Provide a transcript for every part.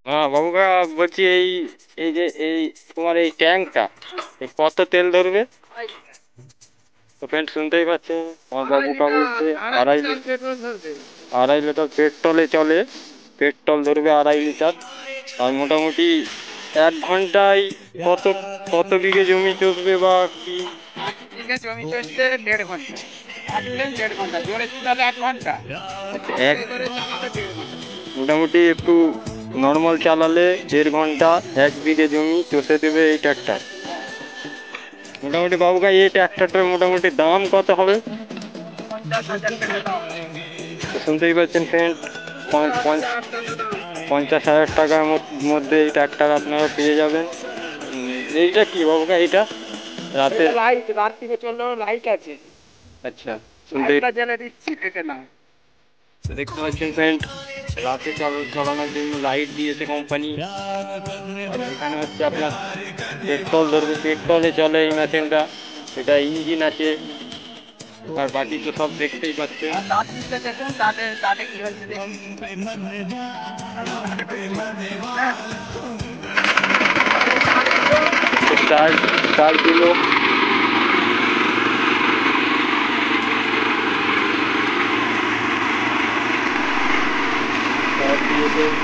হ্যাঁ বাবুকা, বলছি এই এই যে এই তোমার এই ট্যাঙ্কটা কত তেল ধরবে? তো ফ্রেন্ড শুনতেই পাচ্ছেন আমার বাবুকা বলছে 2.5 লিটার পেট্রোলে চলে। পেট্রোল ধরবে 2.5 লিটার। আর মোটামুটি 1 ঘন্টায় কত কত বিঘে জমি চষবে বা কি? বিঘে জমি চষতে 1.5 ঘন্টা। একদিন 1.5 ঘন্টা, জোরে তাহলে 1 ঘন্টা। এক স্পিডে করে চালালে 1.5 ঘন্টা। মোটামুটি একটু নর্মাল চালালে 1.5 ঘন্টা 1 বিঘে জমি চষে দেবে এই ট্র্যাক্টর। মোটামুটি বাবুকা এই ট্র্যাক্টরটার মোটামুটি দাম কত হবে? 50,000 টাকা দাম আছে। তো শুনতেই পাচ্ছেন ফ্রেন্ড, 50,000 টাকার মধ্যে এই ট্র্যাক্টর আপনারা পেয়ে যাবেন। এইটা কি বাবুকা এইটা? রাতে এটা লাইট, রাত্রিরে চললেও লাইট আছে। আচ্ছা, শুনতেই লাইটটা জ্বেলে দিচ্ছি, দেখে নাও। দেখতে পাচ্ছেন ফ্রেন্ড, রাতে চালানোর জন্য লাইট দিয়েছে কোম্পানি। এখানে হচ্ছে আপনার পেট্রোল ধরবে, পেট্রোলে চলে এই মেশিনটা। এটা ইঞ্জিন আছে, আর বাকি তো সব দেখতেই পাচ্ছেন। আর রাত্রিতে দেখুন তাতে তাতে কি হয়েছে দেখুন। চার্জ চার্জ দিল।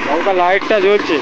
বাবুকা লাইটটা জ্বলছে।